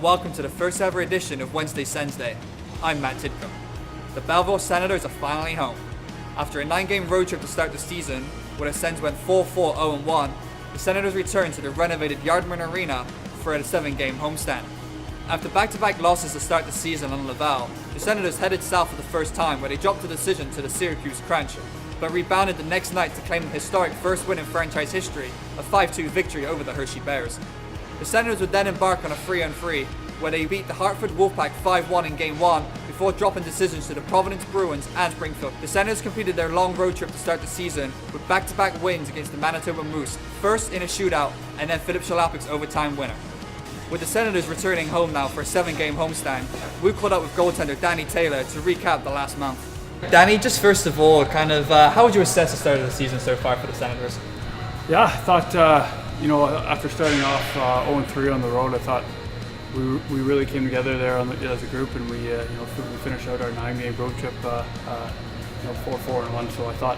Welcome to the first ever edition of Wednesday SensDay. I'm Matt Tidcombe. The Belleville Senators are finally home. After a 9-game road trip to start the season, where the Sens went 4-4-0-1, the Senators returned to the renovated Yardman Arena for a 7-game homestand. After back-to-back losses to start the season on Laval, the Senators headed south for the first time, where they dropped a decision to the Syracuse Crunch, but rebounded the next night to claim the historic first win in franchise history, a 5-2 victory over the Hershey Bears. The Senators would then embark on a 3-on-3, where they beat the Hartford Wolfpack 5-1 in Game 1 before dropping decisions to the Providence Bruins and Springfield. The Senators completed their long road trip to start the season with back-to-back wins against the Manitoba Moose, first in a shootout and then Philip Chalapik's overtime winner. With the Senators returning home now for a 7-game homestand, we caught up with goaltender Danny Taylor to recap the last month. Danny, just first of all, how would you assess the start of the season so far for the Senators? Yeah, I thought, after starting off 0-3 on the road, I thought we really came together there as a group, and we finished out our 9-game road trip 4-4-1. So I thought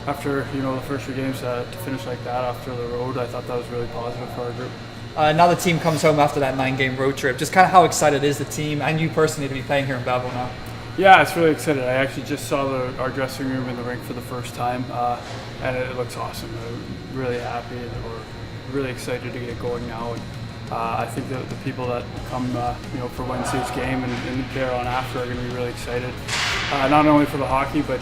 after the first 3 games to finish like that after the road, I thought that was really positive for our group. Now the team comes home after that 9-game road trip. Just kind of how excited is the team and you personally to be playing here in Belleville now? Yeah, it's really excited. I actually just saw our dressing room in the rink for the first time, and it looks awesome. I'm really happy, and we're really excited to get going now. And I think that the people that come, for Wednesday's game and there on after are going to be really excited, not only for the hockey, but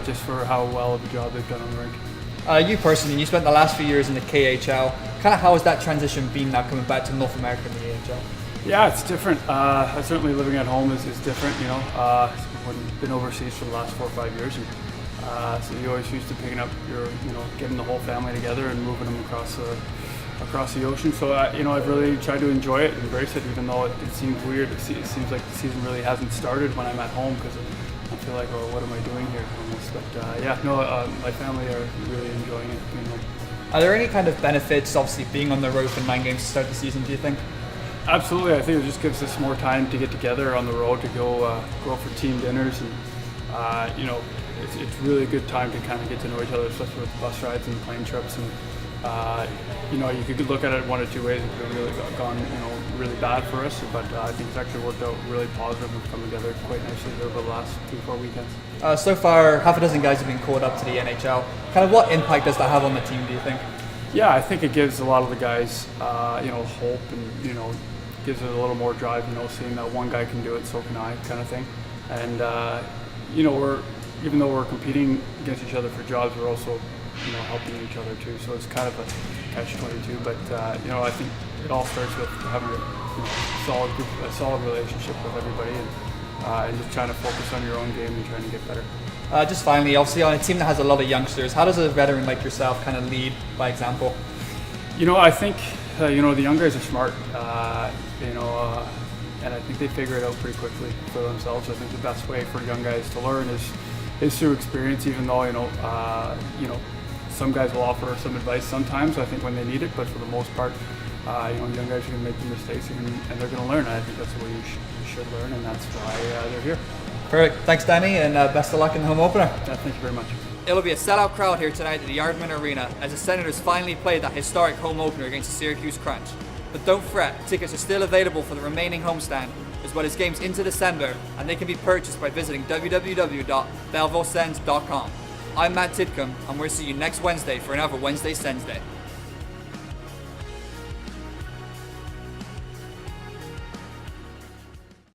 just for how well of a job they've done on the rink. You personally, you spent the last few years in the KHL. Kind of how has that transition been now coming back to North America in the AHL? Yeah, it's different. Certainly living at home is different, I've been overseas for the last 4 or 5 years. And, so you're always used to picking up getting the whole family together and moving them across the ocean. So, I've really tried to enjoy it and embrace it, even though it seems weird. It seems like the season really hasn't started when I'm at home, because I feel like, what am I doing here almost? But, my family are really enjoying it. Are there any kind of benefits, obviously, being on the road for 9 games to start the season, do you think? Absolutely. I think it just gives us more time to get together on the road, to go out for team dinners, and it's really a good time to kind of get to know each other, especially with bus rides and plane trips. And you could look at it one or two ways. It could have really gone really bad for us, but I think it's actually worked out really positive and come together quite nicely over the last 2-4 weekends. So far, half a dozen guys have been called up to the NHL. Kind of what impact does that have on the team, do you think? Yeah, I think it gives a lot of the guys, hope, and gives it a little more drive. Seeing that one guy can do it, so can I, kind of thing. And even though we're competing against each other for jobs, we're also helping each other too. So it's kind of a catch-22. But I think it all starts with having a solid relationship with everybody, and just trying to focus on your own game and trying to get better. Just finally, obviously on a team that has a lot of youngsters, how does a veteran like yourself kind of lead by example? I think the young guys are smart, and I think they figure it out pretty quickly for themselves. I think the best way for young guys to learn is through experience, even though some guys will offer some advice sometimes, I think, when they need it, but for the most part, young guys are going to make the mistakes, and they're going to learn. I think that's the way you should learn, and that's why they're here. Perfect. Thanks, Danny, and best of luck in the home opener. Yeah, thank you very much. It'll be a sellout crowd here tonight at the Yardman Arena as the Senators finally play that historic home opener against the Syracuse Crunch. But don't fret, tickets are still available for the remaining homestand, as well as games into December, and they can be purchased by visiting www.bellevillesens.com. I'm Matt Tidcombe, and we'll see you next Wednesday for another Wednesday SensDay.